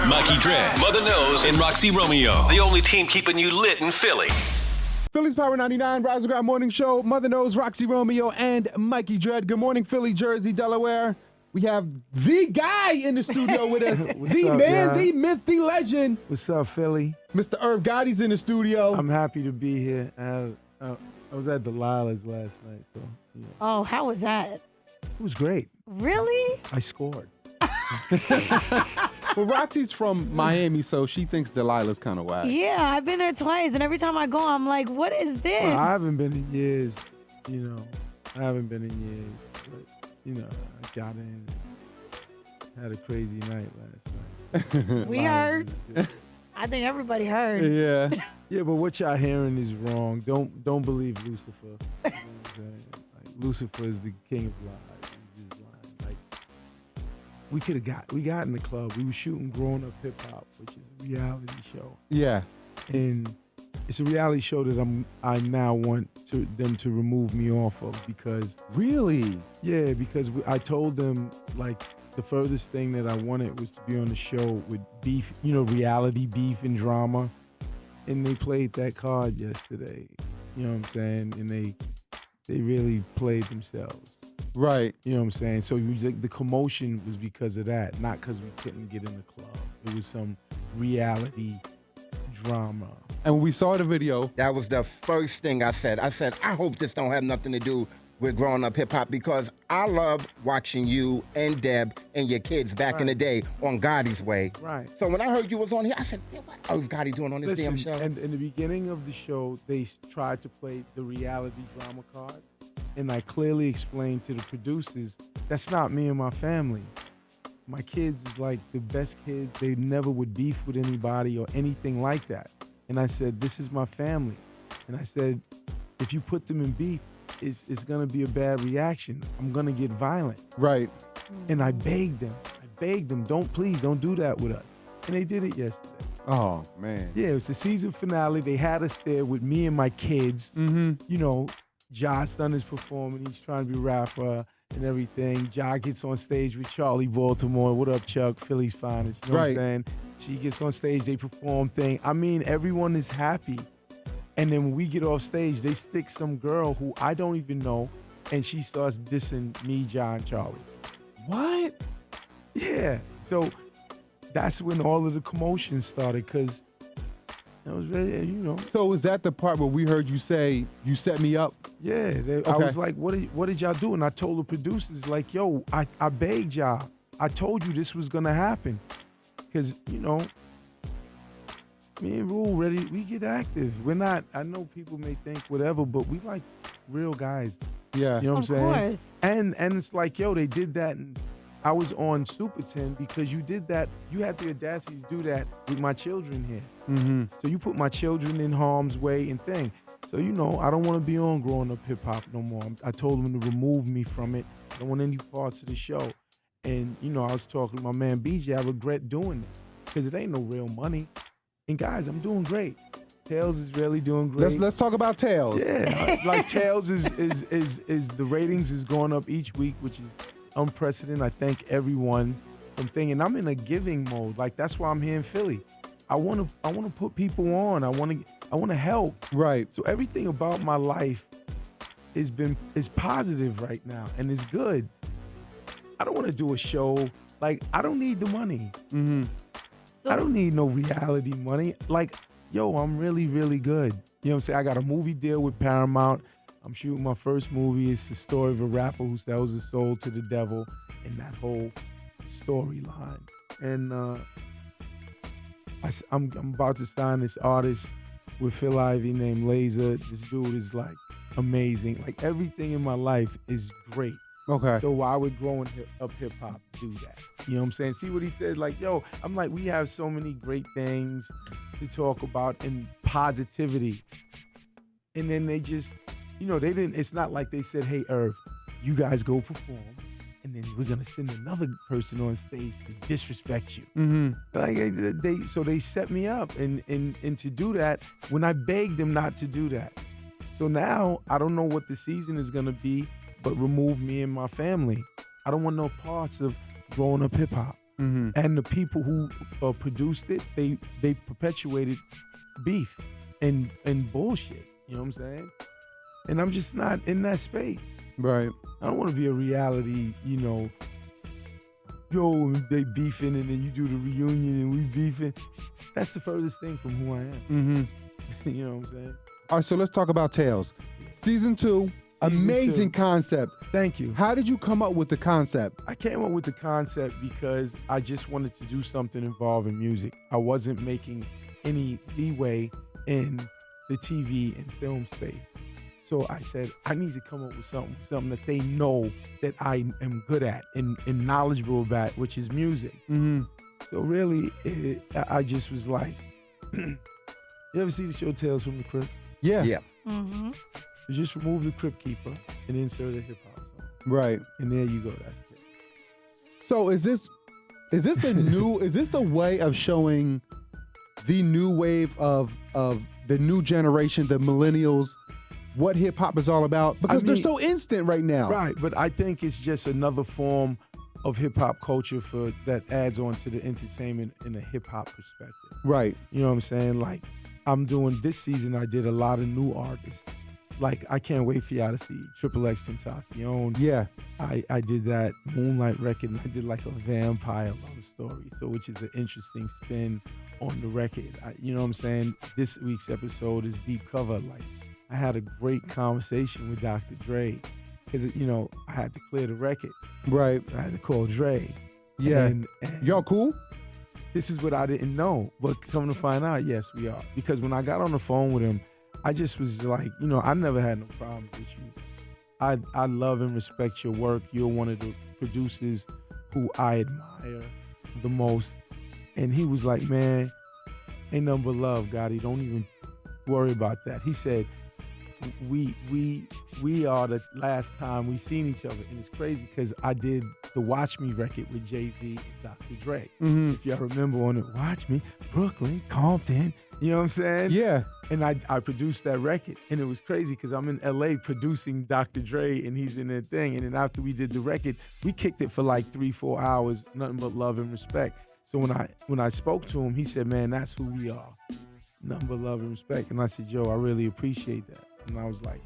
Mikey Dread, Mother Nose, and Roxy Romeo. The only team keeping you lit in Philly. Philly's Power 99, Rise and Grind Morning Show. Mother Nose, Roxy Romeo, and Mikey Dread. Good morning, Philly, Jersey, Delaware. We have the guy in the studio with us. The up, man, y'all? the myth, the legend. What's up, Philly? Mr. Irv Gotti's in the studio. I'm happy to be here. I was at Delilah's last night, so yeah. Oh, how was that? It was great. Really? I scored. Well, Roxy's from Miami, so she thinks Delilah's kind of whack. Yeah, I've been there twice, and every time I go, I'm like, what is this? Well, I haven't been in years, I haven't been in years, but, I got in, had a crazy night last night. We heard. I think everybody heard. Yeah. Yeah, but what y'all hearing is wrong. Don't believe Lucifer. You know what I'm saying? Like, Lucifer is the king of lies. He's just lying. Like, we got in the club. We were shooting Grown Up Hip Hop, which is a reality show. Yeah. And it's a reality show that I now want them to remove me off of because Really? yeah, because I told them like the furthest thing that I wanted was to be on the show with beef, reality beef and drama. And they played that card yesterday. You know what I'm saying? And they really played themselves. Right. You know what I'm saying? So the commotion was because of that, not because we couldn't get in the club. It was some reality drama. And when we saw the video, That was the first thing I said. I said, I hope this don't have nothing to do with growing up hip hop because I love watching you and Deb and your kids back in the day on Gotti's Way. Right. So when I heard you was on here, I said, man, what Irv Gotti doing on this damn show? And in the beginning of the show, they tried to play the reality drama card. And I clearly explained to the producers, that's not me and my family. My kids is like the best kids. They never would beef with anybody or anything like that. And I said, this is my family. And I said, if you put them in beef, it's gonna be a bad reaction. I'm gonna get violent. right. And I begged them, please don't do that with us. And they did it yesterday. Oh, man. Yeah, it was the season finale. They had us there with me and my kids. Mm-hmm. Josh's son is performing. He's trying to be a rapper and everything. Josh gets on stage with Charlie Baltimore. What up, Chuck? Philly's finest. You know what I'm saying? She gets on stage. They perform thing. I mean, everyone is happy. And then when we get off stage, they stick some girl who I don't even know, and she starts dissing me, John, Charlie. What? Yeah. So that's when all of the commotion started, because I was ready, So is that the part where we heard you say, you set me up? Yeah. I was like, what did y'all do? And I told the producers, like, yo, I begged y'all. I told you this was going to happen. Because, me and Rule ready, we get active. We're not, I know people may think whatever, but we like real guys. Yeah. You know what I'm saying? Of course. And it's like, yo, they did that. And I was on Super 10 because you did that. You had the audacity to do that with my children here. Mm-hmm. So you put my children in harm's way and thing. So, I don't want to be on Growing Up Hip Hop no more. I told them to remove me from it. I don't want any parts of the show. And, I was talking to my man BJ. I regret doing it because it ain't no real money. And guys, I'm doing great. Tails is really doing great. Let's talk about Tails. Yeah, like Tails is the ratings is going up each week, which is unprecedented. I thank everyone from thinking I'm in a giving mode. Like that's why I'm here in Philly. I want to put people on. I want to help. Right. So everything about my life is positive right now and it's good. I don't want to do a show like I don't need the money. Mm-hmm. So I don't need no reality money. Like, yo, I'm really, really good. You know what I'm saying? I got a movie deal with Paramount. I'm shooting my first movie. It's the story of a rapper who sells his soul to the devil and that whole storyline. And I'm about to sign this artist with Phil Ivey named Laser. This dude is like amazing. Like everything in my life is great. Okay. So why would growing up hip hop do that? You know what I'm saying? See what he said? Like, yo, I'm like, we have so many great things to talk about and positivity. And then they just, they didn't, it's not like they said, hey, Irv, you guys go perform. And then we're going to send another person on stage to disrespect you. Mm-hmm. Like so they set me up and to do that when I begged them not to do that. So now I don't know what the season is going to be, but remove me and my family. I don't want no parts of growing up hip hop. And the people who produced it, they perpetuated beef and bullshit. You know what I'm saying? And I'm just not in that space. Right. I don't want to be a reality, yo, they beefing and then you do the reunion and we beefing. That's the furthest thing from who I am. You know what I'm saying? All right, so let's talk about Tales. Season 2, amazing 2. concept. Thank you. How did you come up with the concept? I came up with the concept because I just wanted to do something involving music. I wasn't making any leeway in the TV and film space. So I said, I need to come up with something that they know that I am good at and knowledgeable about, which is music. So really, I just was like, you ever see the show Tales from the Crypt? Yeah. You just remove the Crypt Keeper and insert a hip hop song. Right. And there you go, that's it. So is this a way of showing the new wave of the new generation, the millennials, what hip hop is all about? Because they're so instant right now. Right, but I think it's just another form of hip hop culture that adds on to the entertainment in a hip hop perspective. Right. You know what I'm saying? Like, I'm doing this season, I did a lot of new artists. Like, I can't wait for y'all to see Triple X Tentacion. Yeah. I did that Moonlight record, and I did like a vampire love story, so which is an interesting spin on the record. You know what I'm saying? This week's episode is deep cover. Like, I had a great conversation with Dr. Dre because, I had to clear the record. Right. I had to call Dre. Yeah. And y'all cool? This is what I didn't know, but come to find out, yes, we are. Because when I got on the phone with him, I just was like, I never had no problems with you. I love and respect your work. You're one of the producers who I admire the most. And he was like, man, ain't nothing but love, Gotti. Don't even worry about that. He said, we are the last time we seen each other. And it's crazy because I did the Watch Me record with Jay-Z and Dr. Dre. If y'all remember on it, Watch Me, Brooklyn, Compton, you know what I'm saying? Yeah. And I produced that record. And it was crazy because I'm in LA producing Dr. Dre and he's in that thing. And then after we did the record, we kicked it for like 3-4 hours, nothing but love and respect. So when I spoke to him, he said, man, that's who we are. Nothing but love and respect. And I said, yo, I really appreciate that. And I was like,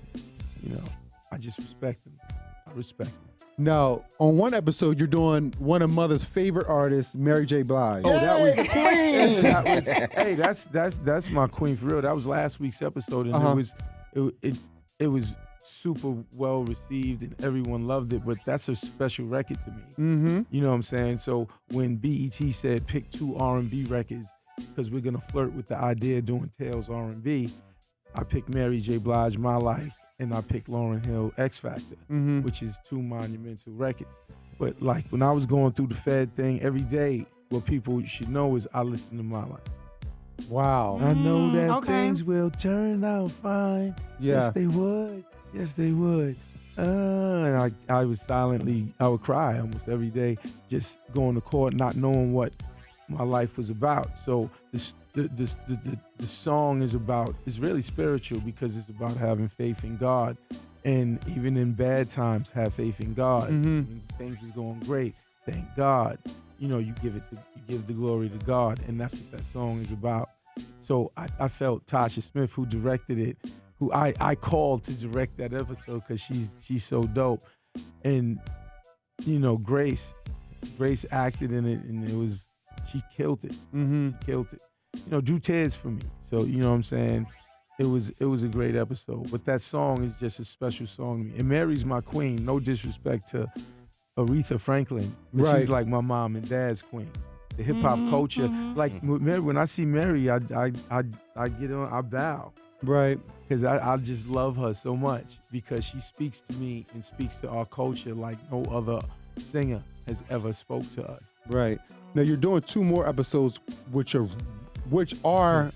I just respect him. I respect him. Now, on one episode, you're doing one of Mother's favorite artists, Mary J. Blige. Oh, that was the queen. Hey, that's my queen for real. That was last week's episode, and it was super well received, and everyone loved it. But that's a special record to me. You know what I'm saying? So when BET said pick 2 R&B records because we're gonna flirt with the idea of doing Tales R&B, I picked Mary J. Blige, My Life, and I picked Lauryn Hill, X Factor, which is 2 monumental records. But like when I was going through the Fed thing every day, what people should know is I listen to My Life. Wow. I know that things will turn out fine. Yeah. Yes, they would. Yes, they would. And I would cry almost every day, just going to court, not knowing what my life was about. So the song is really spiritual because it's about having faith in God, and even in bad times, have faith in God. When things is going great, thank God. You give the glory to God, and that's what that song is about. So I felt Tasha Smith, who directed it, who I called to direct that episode because she's so dope, and Grace acted in it, and she killed it. She killed it. Drew tears for me. So, you know what I'm saying? It was a great episode. But that song is just a special song to me. And Mary's my queen. No disrespect to Aretha Franklin. But she's like my mom and dad's queen. The hip hop culture. Like Mary, when I see Mary, I get on, I bow. Right. Because I just love her so much because she speaks to me and speaks to our culture like no other singer has ever spoke to us. Right. Now you're doing 2 more episodes, which are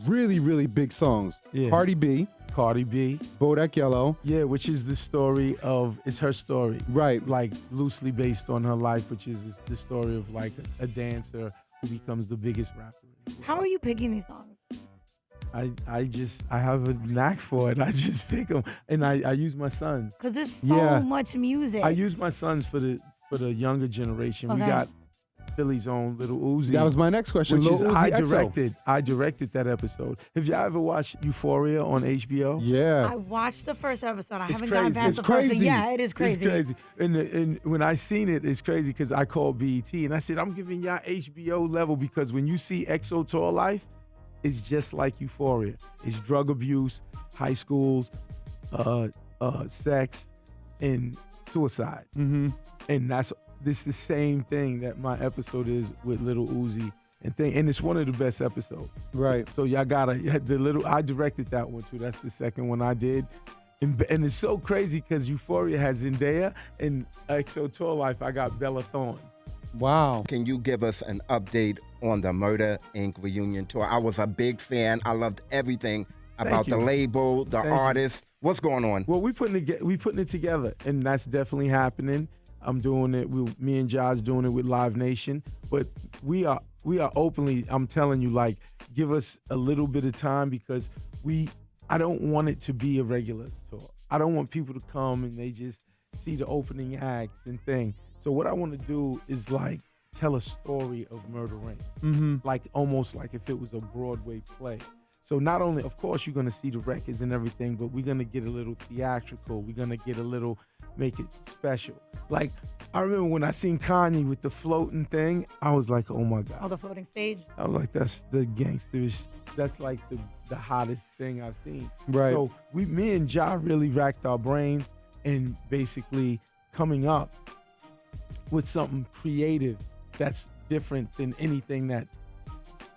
really, really big songs. Yeah. Cardi B, Bodak Yellow. Yeah, which is the story it's her story. Right. Like loosely based on her life, which is the story of like a dancer who becomes the biggest rapper. How are you picking these songs? I have a knack for it. I just pick them, and I use my sons. Because there's so much music. I use my sons for the younger generation. Okay. We got Philly's own Little Uzi. That was my next question. Which Lil is Uzi I directed that episode. Have y'all ever watched Euphoria on HBO? Yeah. I watched the first episode. I It's haven't gotten crazy. past It's the first one. crazy. Yeah, it is crazy. It's crazy. And when I seen it, it's crazy because I called BET and I said, I'm giving y'all HBO level because when you see EXO Tour Life, it's just like Euphoria. It's drug abuse, high schools, sex, and suicide. Mm-hmm. And this the same thing that my episode is with Little Uzi and it's one of the best episodes. Right. So y'all I directed that one too. That's the second one I did. And it's so crazy because Euphoria has Zendaya and EXO Tour Life, I got Bella Thorne. Wow. Can you give us an update on the Murder Inc. reunion tour? I was a big fan. I loved everything about the label, the artist. What's going on? Well, we putting it together, and that's definitely happening. I'm doing it. Me and Josh doing it with Live Nation, but we are openly. I'm telling you, like, give us a little bit of time because I don't want it to be a regular tour. I don't want people to come and they just see the opening acts and thing. So what I want to do is like tell a story of Murder Inc. Mm-hmm. Like almost like if it was a Broadway play. So not only, of course, you're gonna see the records and everything, but we're gonna get a little theatrical. We're gonna get a little, make it special. Like I remember when I seen Kanye with the floating thing, I was like, oh my God. Oh, the floating stage. I was like, that's the gangsterish. That's like the hottest thing I've seen. Right. So me and Ja really racked our brains and basically coming up with something creative that's different than anything that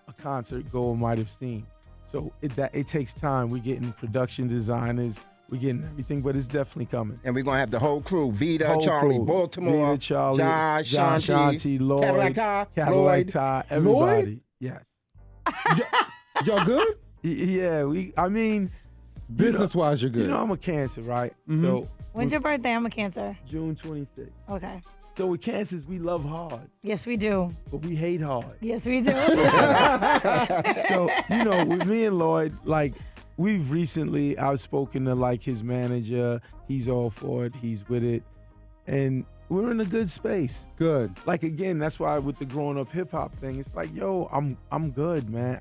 a concert goer might have seen. So it takes time. We're getting production designers, we're getting everything, but it's definitely coming. And we're going to have the whole crew, Vita, Whole Charlie, crew. Baltimore, Vita, Charlie, Josh, Shanti, Lloyd, Cadillac Cadillac Ty, everybody. Lloyd? Yes. Y'all good? Yeah, I mean, Business-wise, you're good. You know, I'm a Cancer, right? Mhm. So When's your birthday? I'm a Cancer. June 26th. Okay. So with Cancers, we love hard, Yes, we do. but we hate hard. Yes, we do. So, you know, with me and Lloyd, like, I've spoken to, like, his manager. He's all for it. He's with it. And we're in a good space. Good. Like, again, that's why with the growing up hip-hop thing, it's like, yo, I'm good, man.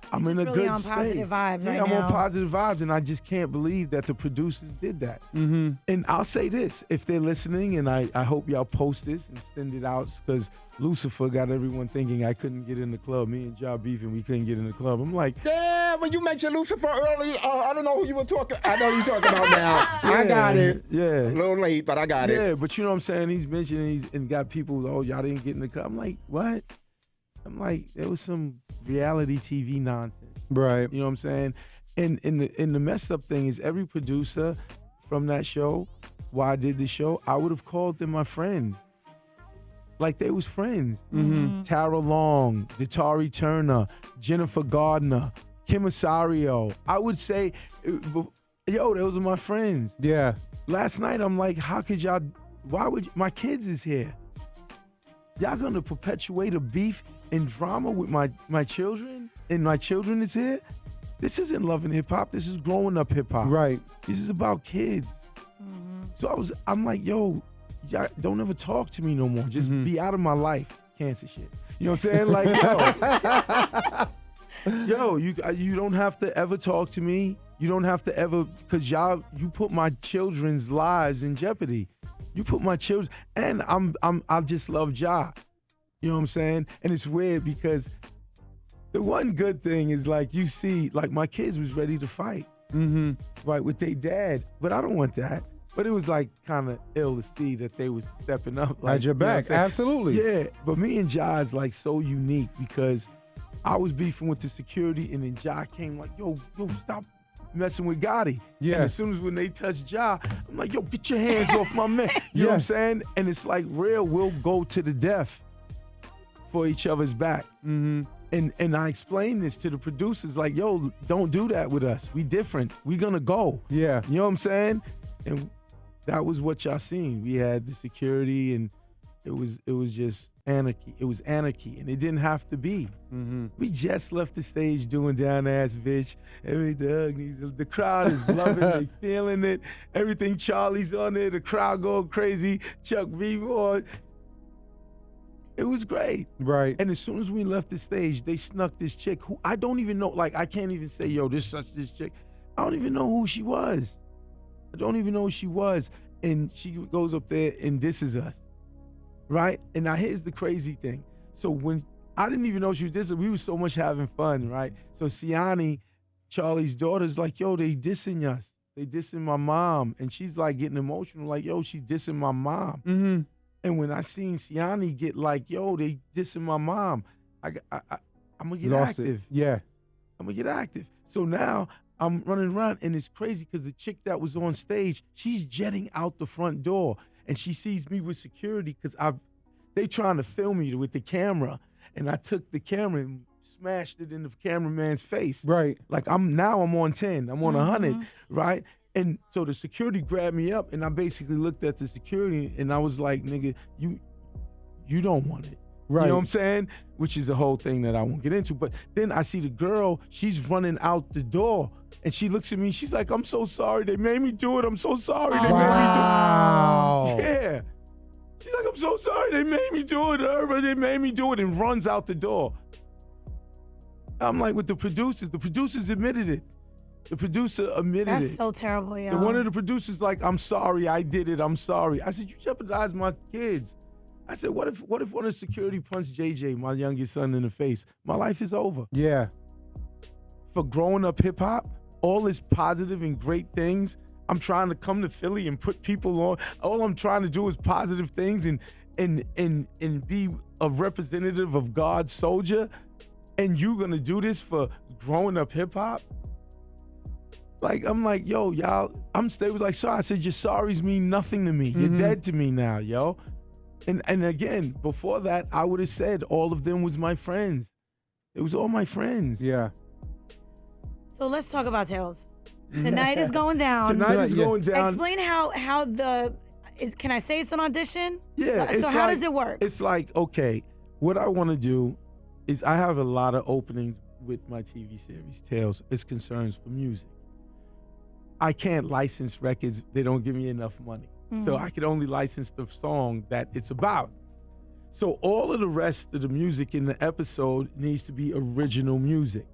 I'm in a really good on space. positive vibes yeah, right I'm now. on positive vibes, and I just can't believe that the producers did that. Mm-hmm. And I'll say this, if they're listening, and I hope y'all post this and send it out, because Lucifer got everyone thinking I couldn't get in the club. Me and Ja beefing, we couldn't get in the club. I'm like, Yeah, when you mentioned Lucifer earlier, I don't know who you were talking. I know who you're talking about now. I got it. Yeah. A little late, but I got it. Yeah, but you know what I'm saying? He's mentioning and got people, oh, y'all didn't get in the club. I'm like, what? I'm like, there was some reality TV nonsense. Right. You know what I'm saying? And the messed up thing is every producer from that show, while I did the show, I would have called them my friend. Like they was friends. Mm-hmm. Tara Long, Datari Turner, Jennifer Gardner, Kim Osorio. I would say, yo, those are my friends. Yeah. Last night, I'm like, how could y'all, my kids is here. Y'all gonna perpetuate a beef and drama with my children, and my children is here? This isn't loving hip hop. This is growing up hip hop. Right. This is about kids. So I'm like, yo, y'all don't ever talk to me no more. Just be out of my life. Cancer shit. You know what I'm saying? Like, yo, you don't have to ever talk to me. You don't have to ever, because you put my children's lives in jeopardy. You put my children, and I just love Ja. You know what I'm saying? And it's weird because the one good thing is, like, you see, like, my kids was ready to fight, right, with their dad, but I don't want that. But it was, like, kind of ill to see that they was stepping up. Like, Had your you know what I'm back, saying? absolutely. Yeah, but me and Ja is, like, so unique because I was beefing with the security, and then Ja came like, yo, stop messing with Gotti. Yeah. And as soon as when they touch Ja, I'm like, yo, get your hands off my man. You know what I'm saying? And it's like, we'll go to the death for each other's back. Mm-hmm. And I explained this to the producers, like, yo, don't do that with us. We different. We gonna go. Yeah. You know what I'm saying? And that was what y'all seen. We had the security, and it was just anarchy. It was anarchy, and it didn't have to be. Mm-hmm. We just left the stage doing Down Ass Bitch. The crowd is loving it, they feeling it. Everything, Charlie's on there, the crowd going crazy. Chuck V. Moore. It was great. Right. And as soon as we left the stage, they snuck this chick who I don't even know. Like, I can't even say, yo, this chick. I don't even know who she was. I don't even know who she was. And she goes up there and disses us. Right? And now here's the crazy thing. So when I didn't even know she was dissing, we were so much having fun, right? So Siani, Charlie's daughter's like, yo, they dissing us. They dissing my mom. And she's like getting emotional, like, yo, she dissing my mom. Mm-hmm. And when I seen Siani get like, yo, they dissing my mom, I'm going to get Lost active. it. Yeah. I'm going to get active. So now I'm running around, and it's crazy because the chick that was on stage, she's jetting out the front door, and she sees me with security because they trying to film me with the camera, and I took the camera and smashed it in the cameraman's face. Right. Like I'm on 10. I'm on 100, right? And so the security grabbed me up, and I basically looked at the security, and I was like, nigga, you don't want it. Right. You know what I'm saying? Which is a whole thing that I won't get into. But then I see the girl, she's running out the door, and she looks at me, she's like, I'm so sorry. They made me do it. I'm so sorry. They made me do it. Yeah. She's like, I'm so sorry. They made me do it. They made me do it, and runs out the door. I'm like, with the producers admitted it. The producer admitted That's it. so terrible, yo. And one of the producers like, I'm sorry, I did it, I'm sorry. I said, you jeopardized my kids. I said, what if one of the security punched JJ, my youngest son, in the face? My life is over. Yeah. For growing up hip hop, all this positive and great things, I'm trying to come to Philly and put people on. All I'm trying to do is positive things and be a representative of God's soldier. And you gonna do this for growing up hip hop? Like, I'm like, yo, y'all, they was like, sorry. I said, your sorries mean nothing to me. You're dead to me now, yo. And again, before that, I would have said all of them was my friends. It was all my friends. Yeah. So let's talk about Tails. Tonight is going down. Tonight is going down. Explain how can I say it's an audition? Yeah. So how does it work? It's like, okay, what I want to do is I have a lot of openings with my TV series, Tails. It's concerns for music. I can't license records. They don't give me enough money. So I can only license the song that it's about. So all of the rest of the music in the episode needs to be original music.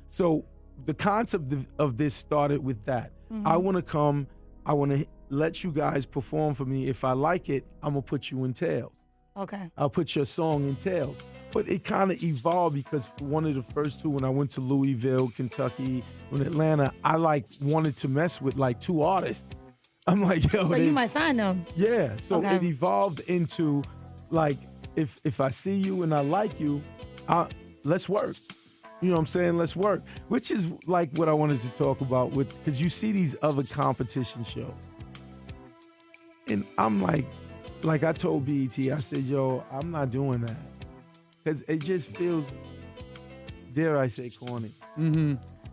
So the concept of this started with that. I want to come, I want to let you guys perform for me. If I like it, I'm going to put you in Tails. Okay. I'll put your song in Tails. But it kind of evolved because for one of the first two, when I went to Louisville, Kentucky, in Atlanta, I wanted to mess with 2 artists. I'm like, yo. So you might sign them. Yeah. So Okay. it evolved into if I see you and I like you, let's work. You know what I'm saying? Let's work. Which is what I wanted to talk about because you see these other competition shows. And I'm like I told BET, I said, yo, I'm not doing that. Because it just feels, dare I say, corny.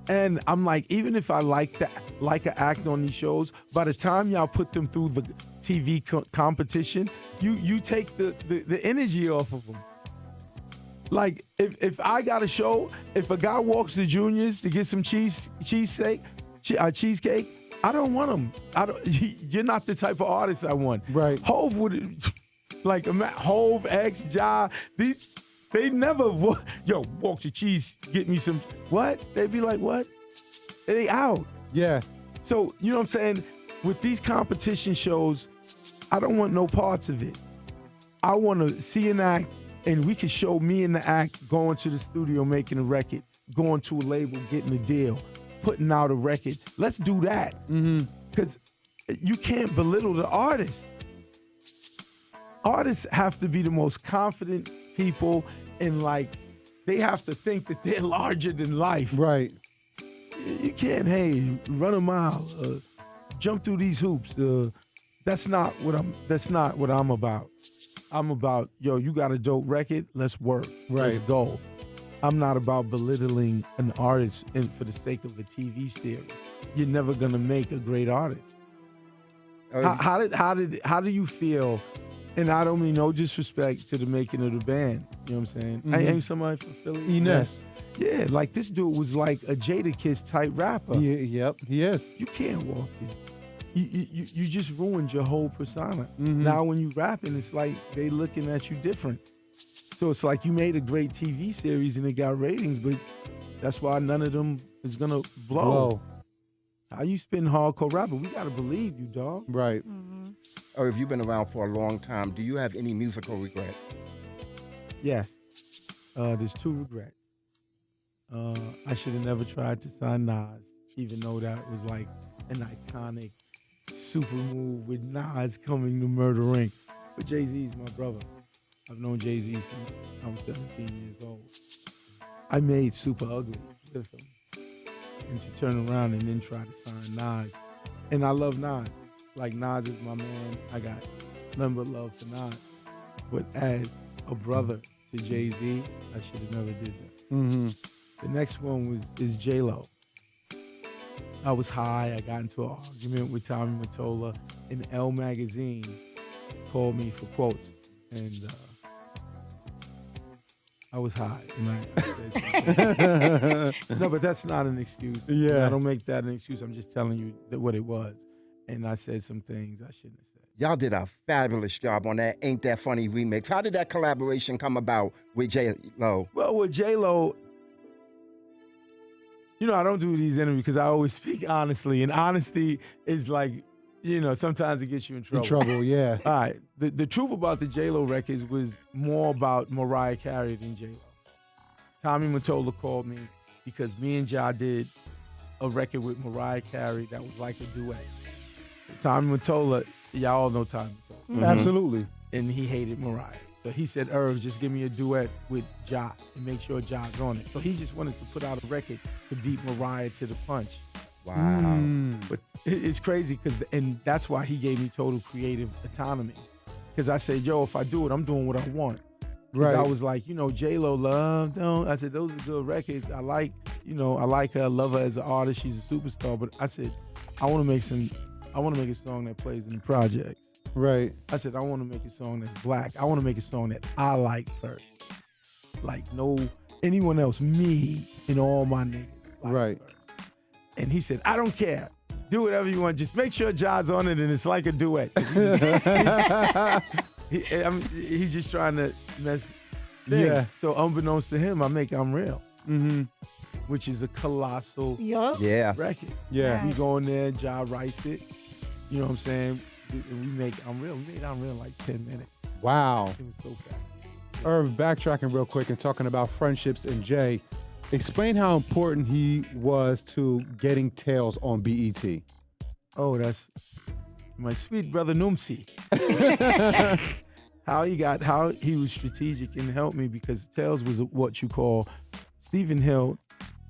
And I'm like, even if I like an act on these shows, by the time y'all put them through the TV competition, you take the energy off of them. Like, if I got a show, if a guy walks to Junior's to get some cheesecake, I don't want him. You're not the type of artist I want. Right. Hove would, Hove, X, Ja, they never, walk to cheese, get me some, what? They'd be like, what? They out. Yeah. So, you know what I'm saying? With these competition shows, I don't want no parts of it. I want to see an act, and we can show me in the act going to the studio, making a record, going to a label, getting a deal, putting out a record. Let's do that. Because you can't belittle the artist. Artists have to be the most confident people, and they have to think that they're larger than life. Right. You can't, run a mile, jump through these hoops. That's not what I'm about. I'm about, you got a dope record, let's work. Right. Let's go. I'm not about belittling an artist for the sake of a TV series. You're never gonna make a great artist. How do you feel? And I don't mean no disrespect to the making of the band. You know what I'm saying? I ain't somebody from Philly. Ines. Yeah, this dude was like a Jadakiss type rapper. Yep, he is. You can't walk in. You just ruined your whole persona. Now when you rapping, it's like they looking at you different. So it's like you made a great TV series and it got ratings, but that's why none of them is gonna blow. How you spin hardcore rapper? We gotta believe you, dog. Right. Or if you've been around for a long time, do you have any musical regrets? Yes. There's 2 regrets. I should have never tried to sign Nas, even though that was like an iconic super move with Nas coming to Murder Inc. But Jay-Z's my brother. I've known Jay-Z since I'm 17 years old. I made Super Ugly with him. And to turn around and then try to sign Nas. And I love Nas. Like, Nas is my man. I got nothing but love for Nas. But as a brother to Jay-Z, I should have never did that. Mm-hmm. The next one is J-Lo. I was high. I got into an argument with Tommy Mottola, and Elle magazine called me for quotes. And I was high. And I said no, but that's not an excuse. Yeah. I don't make that an excuse. I'm just telling you what it was. And I said some things I shouldn't have said. Y'all did a fabulous job on that Ain't That Funny remix. How did that collaboration come about with J-Lo? Well, with J-Lo, you know, I don't do these interviews because I always speak honestly. And honesty is like, you know, sometimes it gets you in trouble. In trouble, yeah. All right. The truth about the J-Lo records was more about Mariah Carey than J-Lo. Tommy Mottola called me because me and Ja did a record with Mariah Carey that was like a duet. Tommy Mottola, y'all all know Tommy Mottola. Mm-hmm. Absolutely. And he hated Mariah. So he said, Irv, just give me a duet with Ja and make sure Ja's on it. So he just wanted to put out a record to beat Mariah to the punch. Wow. But it's crazy, and that's why he gave me total creative autonomy. Because I said, yo, if I do it, I'm doing what I want. Right. I was like, you know, J-Lo, Love, Don't. I said, those are good records. I like her, I love her as an artist. She's a superstar. But I said, I want to make a song that plays in the projects. Right. I said, I want to make a song that's black. I want to make a song that I like first. Like no anyone else, me and all my niggas. Like right. First. And he said, I don't care. Do whatever you want. Just make sure Ja's on it and it's like a duet. He's just trying to mess things. Yeah. So unbeknownst to him, I'm Real. Mm-hmm. Which is a colossal record. Yeah. We go in there, Ja writes it. You know what I'm saying? We make I'm Real. We made I'm Real in like 10 minutes. Wow. It was so fast. Irv, backtracking real quick and talking about friendships and Jay, explain how important he was to getting Tales on BET. Oh, that's my sweet brother Numsi. How he was strategic and helped me because Tales was what you call Stephen Hill.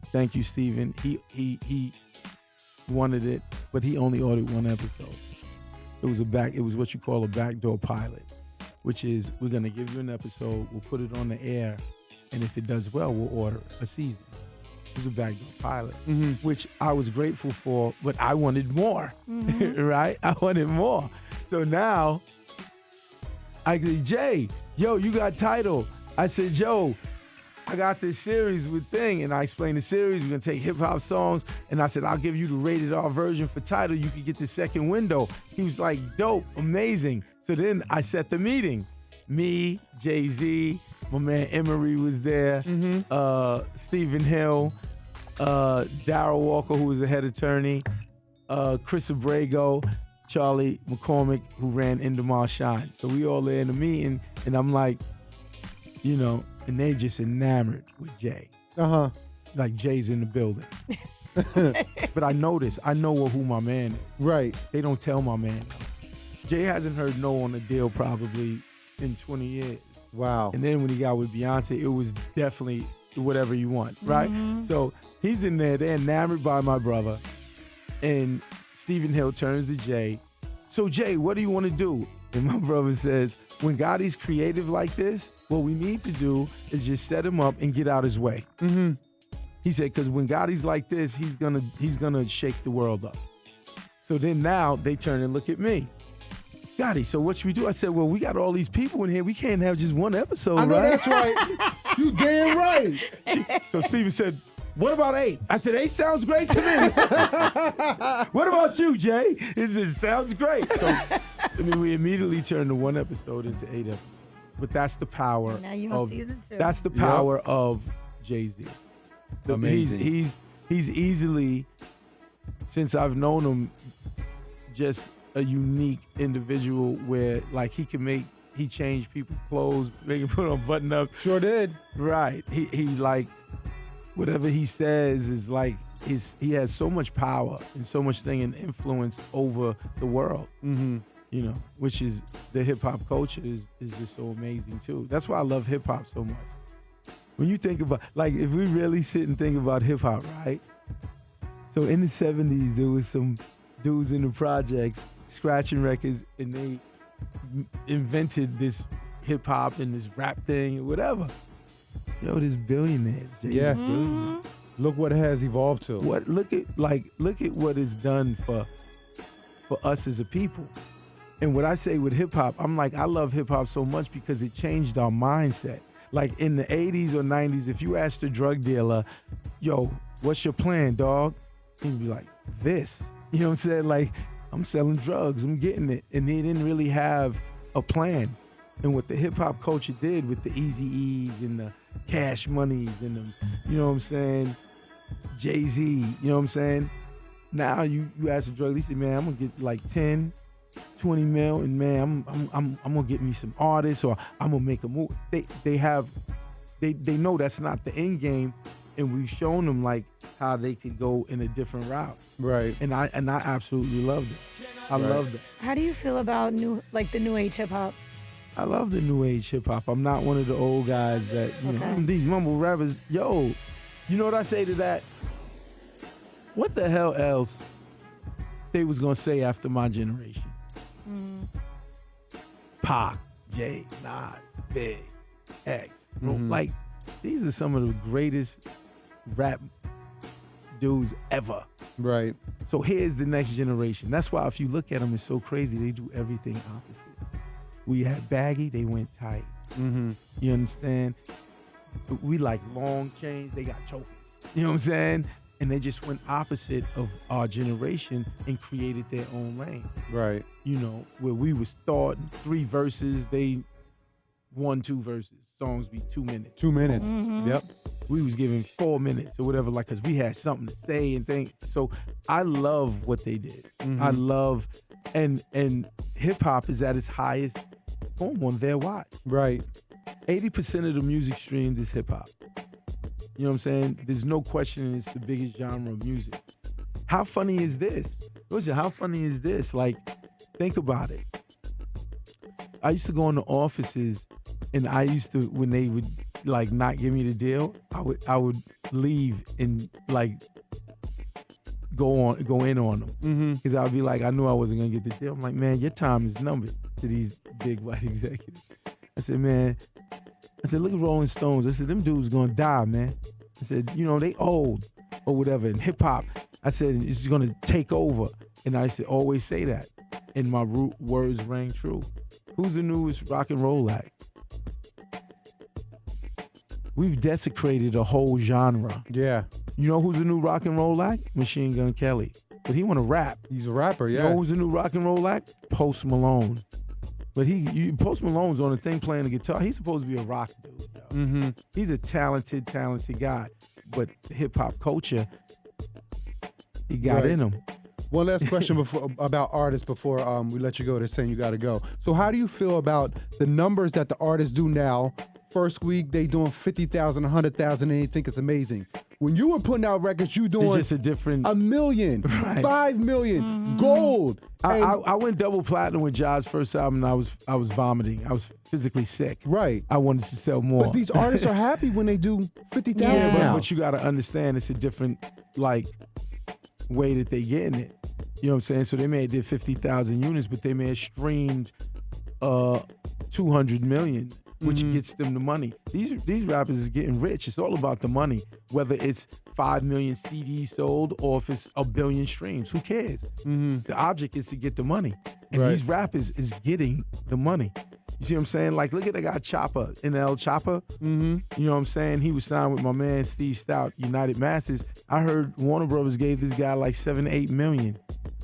Thank you, Stephen. He wanted it, but he only ordered one episode. It was what you call a backdoor pilot, which is we're gonna give you an episode, we'll put it on the air, and if it does well, we'll order a season. It was a backdoor pilot, which I was grateful for, but I wanted more, right? I wanted more. So now, I said, Jay, yo, you got Tidal. I said, yo, I got this series with Thing, and I explained the series. We're gonna take hip hop songs, and I said, I'll give you the rated R version for Tidal. You could get the second window. He was like, dope, amazing. So then I set the meeting. Me, Jay-Z, my man Emery was there, Stephen Hill, Darryl Walker, who was the head attorney, Chris Abrego, Charlie McCormick, who ran Endemol Shine. So we all there in the meeting, and I'm like, you know, and they just enamored with Jay. Like Jay's in the building. But I know who my man is. Right. They don't tell my man. Jay hasn't heard no on the deal probably in 20 years. Wow. And then when he got with Beyonce, it was definitely whatever you want, right? So he's in there, they're enamored by my brother. And Stephen Hill turns to Jay. So Jay, what do you want to do? And my brother says, when Gotti's creative like this, what we need to do is just set him up and get out his way. He said, because when Gotti's like this, he's gonna shake the world up. So then now they turn and look at me. Gotti, so what should we do? I said, well, we got all these people in here. We can't have just one episode, I know right? that's right. You damn right. So Steven said, what about 8? I said, 8 sounds great to me. What about you, Jay? It sounds great. So we immediately turned the one episode into 8 episodes. But that's the power. Now you on of, season 2. That's the power of Jay-Z. Amazing. He's easily, since I've known him, just a unique individual where like he changed people's clothes, make him put on button up. Sure did. Right. He like whatever he says is like he has so much power and so much thing and influence over the world. Mm-hmm. You know, which is the hip hop culture is just so amazing too. That's why I love hip hop so much. When you think about, like, if we really sit and think about hip hop, right? So in the 70s, there was some dudes in the projects scratching records, and they invented this hip hop and this rap thing or whatever. Yo, there's billionaires. Yeah. Billionaires. Look what it has evolved to. Look at what it's done for us as a people. And what I say with hip hop, I'm like, I love hip hop so much because it changed our mindset. Like in the 80s or 90s, if you asked a drug dealer, yo, what's your plan, dog? He'd be like, this. You know what I'm saying? Like, I'm selling drugs, I'm getting it. And they didn't really have a plan. And what the hip hop culture did with the Eazy-E's and the Cash Moneys and the, you know what I'm saying, Jay-Z, you know what I'm saying? Now you ask a drug dealer, he say, man, I'm gonna get like 10, 20 mil, and man, I'm gonna get me some artists, or I'm gonna make a move. They know that's not the end game, and we've shown them like how they could go in a different route. Right. And I absolutely loved it. I loved it. How do you feel about the new age hip hop? I love the new age hip hop. I'm not one of the old guys that these mumble rappers. Yo, you know what I say to that? What the hell else they was gonna say after my generation? Pac, Jay, Nas, Big, X. Like, these are some of the greatest rap dudes ever. Right. So here's the next generation. That's why if you look at them, it's so crazy. They do everything opposite. We had baggy, they went tight. Mm-hmm. You understand? We like long chains, they got chokers. You know what I'm saying? And they just went opposite of our generation and created their own lane. Right. You know, where we was starting 3 verses, they 1, 2 verses. Songs be 2 minutes. 2 minutes. Mm-hmm. Yep. We was giving 4 minutes or whatever, like, cause we had something to say and think. So I love what they did. Mm-hmm. I love, and hip hop is at its highest form on their watch. Right. 80% of the music streamed is hip hop. You know what I'm saying? There's no question it's the biggest genre of music. How funny is this? Listen, how funny is this? Like, think about it. I used to go into offices, and I used to, when they would like not give me the deal, I would leave and like go in on them, because I'd be like, I knew I wasn't gonna get the deal. I'm like, man, your time is numbered to these big white executives. I said, man, look at Rolling Stones. I said, them dudes gonna die, man. I said, you know, they old or whatever. And hip hop, I said, it's gonna take over. And I said, always say that. And my words rang true. Who's the newest rock and roll act? We've desecrated a whole genre. Yeah. You know who's the new rock and roll act? Machine Gun Kelly. But he want to rap. He's a rapper, yeah. You know who's the new rock and roll act? Post Malone. But Post Malone's on the thing playing the guitar. He's supposed to be a rock dude. Yo. Mm-hmm. He's a talented guy. But hip hop culture, he got in him. One last question about artists before we let you go. They're saying you got to go. So how do you feel about the numbers that the artists do now? First week, they doing 50,000, 100,000, and they think it's amazing. When you were putting out records, you doing it's just a different, $1 million, right. 5 million, gold. I went double platinum with Ja's first album, and I was vomiting. I was physically sick. Right. I wanted to sell more. But these artists are happy when they do 50,000 Yeah. now. But you got to understand, it's a different like way that they getting it. You know what I'm saying? So they may have did 50,000 units, but they may have streamed 200 million, which gets them the money. These rappers is getting rich. It's all about the money. Whether it's 5 million CDs sold or if it's 1 billion streams, who cares? The object is to get the money, and these rappers is getting the money. You see what I'm saying? Like, look at the guy Chopper, NL Chopper. You know what I'm saying? He was signed with my man Steve Stout, United Masses. I heard Warner Brothers gave this guy like 7-8 million.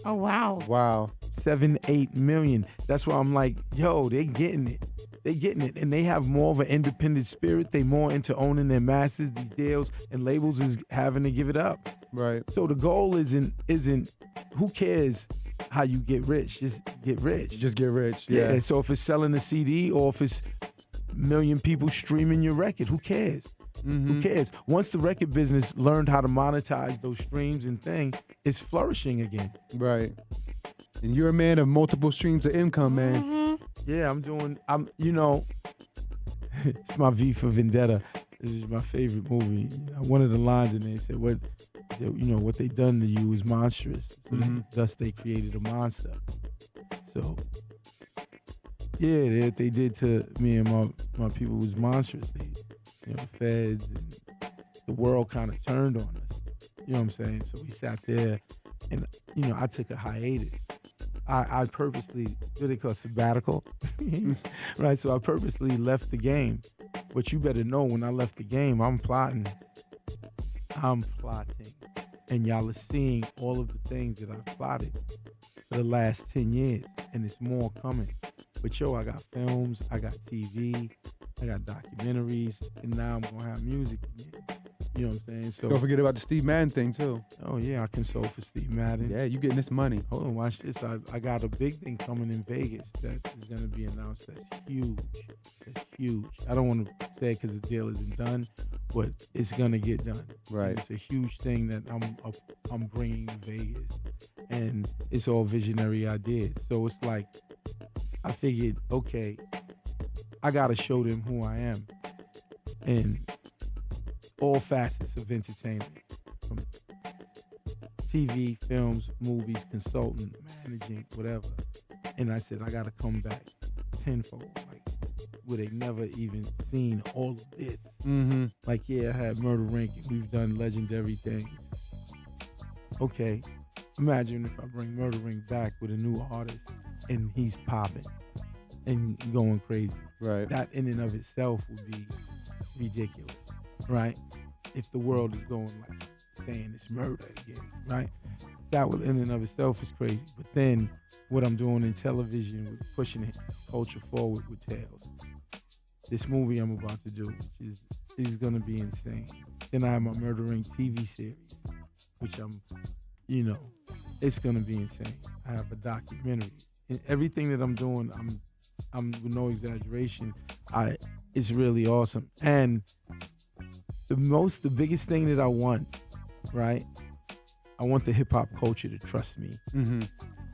Oh, wow. Wow. 7-8 million. That's why I'm like, yo, they getting it. they getting it, and they have more of an independent spirit. They more into owning their masters. These deals and labels is having to give it up. Right. So the goal isn't who cares how you get rich? Just get rich. Just get rich. Yeah. So if it's selling a CD or if it's a million people streaming your record, who cares? Who cares? Once the record business learned how to monetize those streams and thing, it's flourishing again. Right. And you're a man of multiple streams of income, man. Yeah, it's my V for Vendetta. This is my favorite movie. One of the lines in there said, what they done to you is monstrous. So thus they created a monster. So, yeah, they did to me and my people was monstrous. The feds and the world kind of turned on us. You know what I'm saying? So we sat there and, I took a hiatus. I purposely, what they call sabbatical, right? So I purposely left the game. But you better know when I left the game, I'm plotting. And y'all are seeing all of the things that I've plotted for the last 10 years. And it's more coming. But I got films, I got TV, I got documentaries, and now I'm going to have music again. You know what I'm saying? So don't forget about the Steve Madden thing, too. Oh, yeah, I console for Steve Madden. Yeah, you getting this money. Hold on, watch this. I got a big thing coming in Vegas that is going to be announced that's huge. That's huge. I don't want to say it because the deal isn't done, but it's going to get done. Right. And it's a huge thing that I'm bringing to Vegas, and it's all visionary ideas. So it's like, I figured, okay, I got to show them who I am. And all facets of entertainment, from TV, films, movies, consulting, managing, whatever. And I said, I got to come back tenfold, like where they never even seen all of this. Like, yeah, I had Murder Inc. We've done legendary things. Okay, imagine if I bring Murder Inc. back with a new artist and he's popping and going crazy. Right. That in and of itself would be ridiculous. Right? If the world is going like saying it's murder again, right? That would in and of itself is crazy. But then what I'm doing in television with pushing culture forward with Tales. This movie I'm about to do, which is gonna be insane. Then I have my Murdering TV series, which it's gonna be insane. I have a documentary. And everything that I'm doing, I'm with no exaggeration, it's really awesome. And the biggest thing that I want, right? I want the hip hop culture to trust me.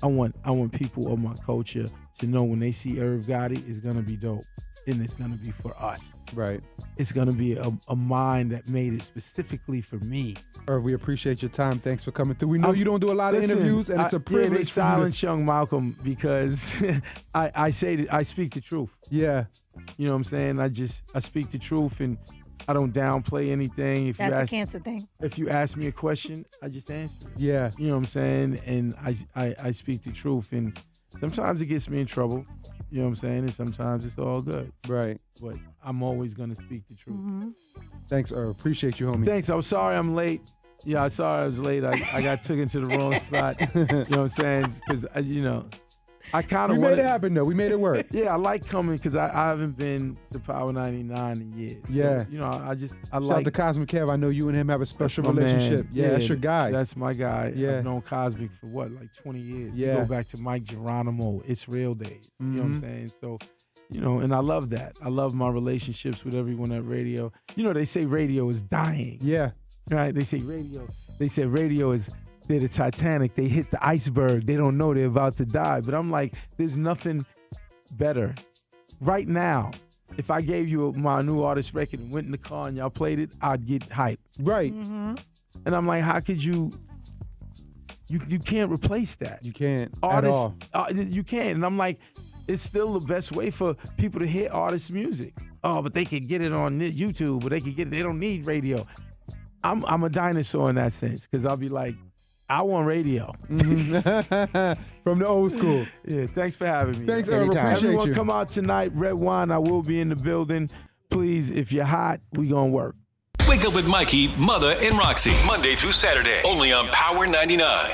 I want people of my culture to know when they see Irv Gotti, it's gonna be dope, and it's gonna be for us. Right. It's gonna be a mind that made it specifically for me. Irv, we appreciate your time. Thanks for coming through. We know you don't do a lot of interviews, and it's a privilege. Yeah, they silence young Malcolm because I speak the truth. Yeah. You know what I'm saying? I speak the truth, and I don't downplay anything. That's a cancer thing. If you ask me a question, I just answer it. Yeah. You know what I'm saying? And I speak the truth. And sometimes it gets me in trouble. You know what I'm saying? And sometimes it's all good. Right. But I'm always going to speak the truth. Thanks, Irv. Appreciate you, homie. Thanks. I'm sorry I'm late. Yeah, I'm sorry I was late. I got took into the wrong spot. You know what I'm saying? Because, I kind of We made it happen, though. We made it work. Yeah, I like coming because I haven't been to Power 99 in years. Yeah. So, I Shout like. out to Cosmic Kev. I know you and him have a special That's my relationship. man. Yeah, that's your guy. That's my guy. Yeah. I've known Cosmic for like 20 years. Yeah. We go back to Mike Geronimo. It's real days. You know what I'm saying? So, and I love that. I love my relationships with everyone at radio. They say radio is dying. Yeah. Right? They say radio is, they're the Titanic. They hit the iceberg. They don't know they're about to die. But I'm like, there's nothing better. Right now, if I gave you my new artist record and went in the car and y'all played it, I'd get hyped. Right. And I'm like, how could you can't replace that. You can't Artists, at all. You can't. And I'm like, it's still the best way for people to hear artist music. Oh, but they could get it on YouTube, or they don't need radio. I'm a dinosaur in that sense, because I'll be like, I want radio. From the old school. Yeah, thanks for having me. Thanks, Irv. Appreciate Everyone you. come out tonight. Red Wine, I will be in the building. Please, if you're hot, we gonna work. Wake up with Mikey, Mother, and Roxy, Monday through Saturday, only on Power 99.